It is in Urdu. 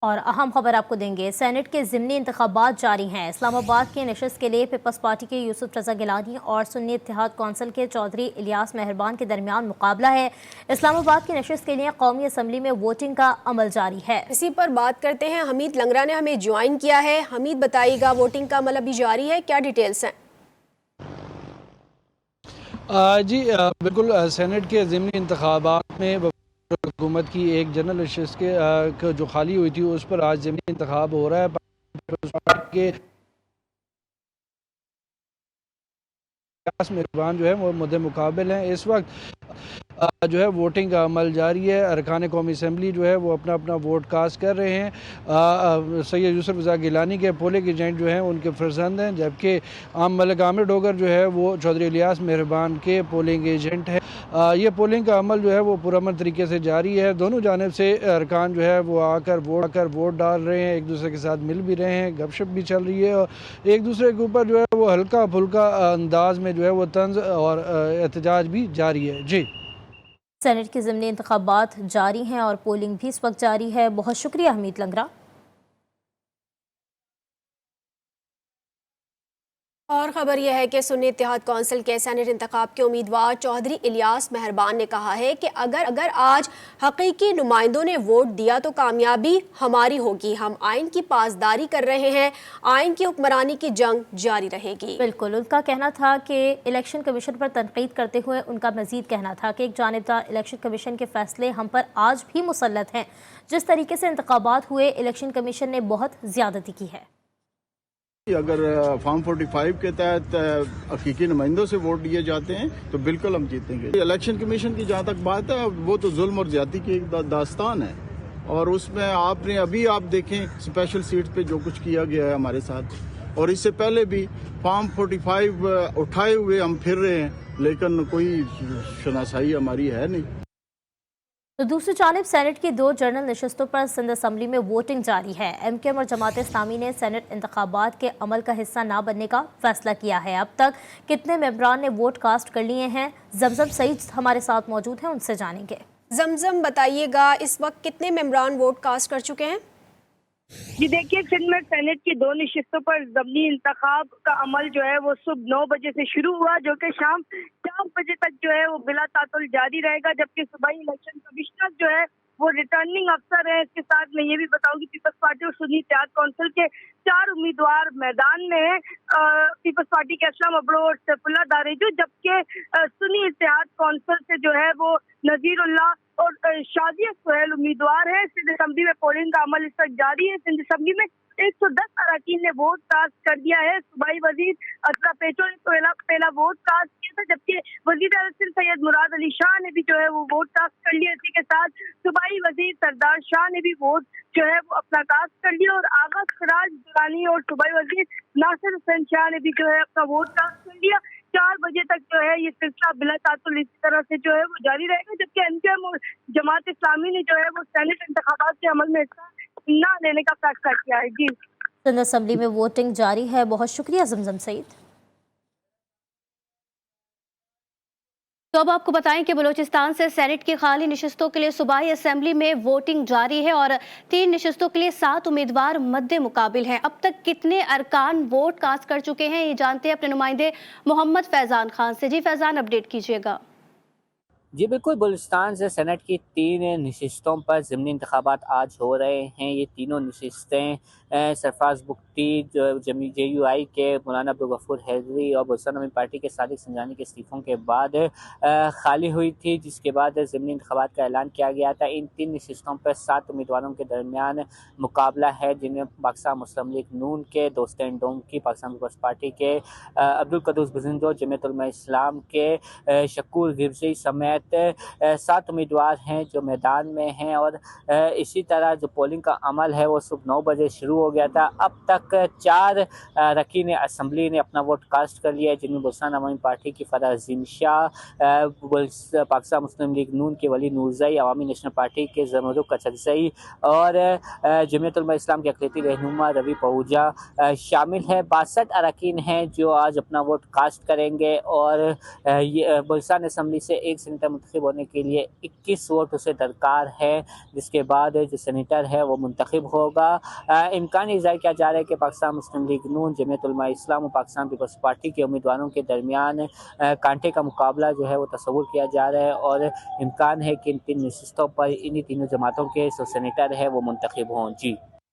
اور اہم خبر آپ کو دیں گے، سینٹ کے ضمنی انتخابات جاری ہیں۔ اسلام آباد کی نشست کے لیے پیپلز پارٹی کے یوسف رضا گیلانی اور سنی اتحاد کونسل کے چودھری الیاس مہربان کے درمیان مقابلہ ہے۔ اسلام آباد کی نشست کے لیے قومی اسمبلی میں ووٹنگ کا عمل جاری ہے۔ اسی پر بات کرتے ہیں، حمید لنگرا نے ہمیں جوائن کیا ہے۔ حمید بتائیے گا، ووٹنگ کا عمل ابھی جاری ہے، کیا ڈیٹیلز ہیں؟ جی بالکل، سینٹ کے ضمنی انتخابات میں حکومت کی ایک جنرل نشست کے جو خالی ہوئی تھی اس پر آج ضمنی انتخاب ہو رہا ہے کہ مہربان جو ہے وہ مد مقابل ہیں۔ اس وقت جو ہے ووٹنگ کا عمل جاری ہے۔ ارکان قومی اسمبلی جو ہے وہ اپنا اپنا ووٹ کاسٹ کر رہے ہیں۔ سید یوسف رضا گیلانی کے پولنگ ایجنٹ جو ہیں ان کے فرزند ہیں، جبکہ ملک عامر ڈوگر جو ہے وہ چودھری الیاس مہربان کے پولنگ ایجنٹ ہیں۔ یہ پولنگ کا عمل جو ہے وہ پرامن طریقے سے جاری ہے۔ دونوں جانب سے ارکان جو ہے وہ آ کر ووٹ ڈال رہے ہیں، ایک دوسرے کے ساتھ مل بھی رہے ہیں، گپ شپ بھی چل رہی ہے، اور ایک دوسرے کے اوپر جو ہے وہ ہلکا پھلکا انداز میں جو ہے وہ طنز اور احتجاج بھی جاری ہے۔ جی، سینٹ کے ضمنی انتخابات جاری ہیں اور پولنگ بھی اس وقت جاری ہے۔ بہت شکریہ حمید لنگرا۔ اور خبر یہ ہے کہ سنی اتحاد کونسل کے سینٹ انتخاب کے امیدوار چودھری الیاس مہربان نے کہا ہے کہ اگر آج حقیقی نمائندوں نے ووٹ دیا تو کامیابی ہماری ہوگی۔ ہم آئین کی پاسداری کر رہے ہیں، آئین کی حکمرانی کی جنگ جاری رہے گی۔ بالکل، ان کا کہنا تھا کہ الیکشن کمیشن پر تنقید کرتے ہوئے ان کا مزید کہنا تھا کہ ایک جانبدار الیکشن کمیشن کے فیصلے ہم پر آج بھی مسلط ہیں۔ جس طریقے سے انتخابات ہوئے، الیکشن کمیشن نے بہت زیادتی کی ہے۔ اگر فارم 45 کے تحت حقیقی نمائندوں سے ووٹ دیے جاتے ہیں تو بالکل ہم جیتیں گے۔ الیکشن کمیشن کی جہاں تک بات ہے، وہ تو ظلم اور زیادتی کی ایک داستان ہے، اور اس میں آپ دیکھیں اسپیشل سیٹ پہ جو کچھ کیا گیا ہے ہمارے ساتھ، اور اس سے پہلے بھی فارم 45 اٹھائے ہوئے ہم پھر رہے ہیں، لیکن کوئی شناسائی ہماری ہے نہیں۔ تو دوسری جانب سینٹ کی 2 جنرل نشستوں پر سندھ اسمبلی میں ووٹنگ جاری ہے۔ ایم کیو ایم اور جماعت اسلامی نے سینٹ انتخابات کے عمل کا حصہ نہ بننے کا فیصلہ کیا ہے۔ اب تک کتنے ممبران نے ووٹ کاسٹ کر لیے ہیں؟ زمزم سعید ہمارے ساتھ موجود ہیں، ان سے جانیں گے۔ زمزم بتائیے گا، اس وقت کتنے ممبران ووٹ کاسٹ کر چکے ہیں؟ جی دیکھیے، سندھ میں سینٹ کی 2 نشستوں پر ضمنی انتخاب کا عمل جو ہے وہ صبح 9 بجے سے شروع ہوا، جو کہ شام 4 بجے تک جو ہے وہ بلا تعطل جاری رہے گا، جبکہ صوبائی الیکشن کمشنر جو ہے وہ ریٹرننگ افسر ہے۔ اس کے ساتھ میں یہ بھی بتاؤں گی پیپلز پارٹی اور سنی اتحاد کونسل کے 4 امیدوار میدان میں ہیں۔ پیپلز پارٹی کے اسلم ابڑو اور سیف اللہ داریجو، جبکہ سنی اتحاد کونسل سے جو ہے وہ نذیر اللہ اور شادیہ سہیل امیدوار ہے۔ سندھ اسمبلی میں پولنگ کا عمل اس وقت جاری ہے۔ سندھ اسمبلی میں 110 اراکین نے ووٹ کاسٹ کر دیا ہے۔ صوبائی وزیر اسرا پیچو نے پہلا ووٹ کاسٹ کیا تھا، جبکہ وزیر اعظم سندھ سید مراد علی شاہ نے بھی جو ہے وہ ووٹ کاسٹ کر لیا۔ اسی کے ساتھ صوبائی وزیر سردار شاہ نے بھی ووٹ جو ہے وہ اپنا کاسٹ کر لیا، اور آغا سراج درانی اور صوبائی وزیر ناصر حسین شاہ نے بھی جو ہے اپنا ووٹ کاسٹ کر لیا۔ 4 بجے تک جو ہے یہ سلسلہ بلا تعطل اسی طرح سے جو ہے وہ جاری رہے گا، جبکہ ایم کیو ایم اور جماعت اسلامی نے جو ہے وہ سینٹ انتخابات کے عمل میں حصہ نہ لینے کا فیصلہ کیا ہے۔ جی، سندھ اسمبلی میں ووٹنگ جاری ہے۔ بہت شکریہ زمزم سعید۔ تو اب آپ کو بتائیں کہ بلوچستان سے سینٹ کی خالی نشستوں کے لیے صوبائی اسمبلی میں ووٹنگ جاری ہے اور 3 نشستوں کے لیے 7 امیدوار مد مقابل ہیں۔ اب تک کتنے ارکان ووٹ کاسٹ کر چکے ہیں، یہ جانتے ہیں اپنے نمائندے محمد فیضان خان سے۔ جی فیضان، اپڈیٹ کیجیے گا۔ جی بالکل، بلوچستان سے سینٹ کی 3 نشستوں پر ضمنی انتخابات آج ہو رہے ہیں۔ یہ تینوں نشستیں سرفراز بگٹی جے یو آئی کے مولانا عبدالغفور حیدری اور بلوچستان عوامی پارٹی کے صادق سنجانی کے استعفوں کے بعد خالی ہوئی تھی، جس کے بعد ضمنی انتخابات کا اعلان کیا گیا تھا۔ ان 3 نشستوں پر 7 امیدواروں کے درمیان مقابلہ ہے، جن میں پاکستان مسلم لیگ نون کے دوستین ڈوم کی، پاکستان پیپلز پارٹی کے عبدالقدوس بزندو، جمعیت علماء اسلام کے شکور غرزی سمیت 7 امیدوار ہیں جو میدان میں ہیں، اور اسی طرح جو پولنگ کا عمل ہے وہ صبح 9 بجے شروع ہو گیا تھا۔ اب تک 4 رکین اسمبلی نے اپنا ووٹ کاسٹ کر لیا ہے، جن میں بلوچستان عوامی پارٹی کی فرح عظیم شاہ، پاکستان مسلم لیگ نون کے ولی نورزئی، عوامی نیشنل پارٹی کے زمرک اچکزئی اور جمعیت علماء اسلام کے اقلیتی رہنما روی پہوجا شامل ہے۔ 62 اراکین ہیں جو آج اپنا ووٹ کاسٹ کریں گے، اور بلوچستان اسمبلی سے 1 سینیٹر سینیٹر منتخب ہونے کے لیے 21 ووٹ اسے درکار ہے، جس کے بعد جو سینیٹر ہے وہ منتخب ہوگا۔ امکان یہ ظاہر کیا جا رہا ہے کہ پاکستان مسلم لیگ نون، جمعیت علماء اسلام اور پاکستان پیپلز پارٹی کے امیدواروں کے درمیان کانٹے کا مقابلہ جو ہے وہ تصور کیا جا رہا ہے، اور امکان ہے کہ ان 3 نشستوں پر انہی تینوں جماعتوں کے جو سینیٹر ہے وہ منتخب ہوں۔ جی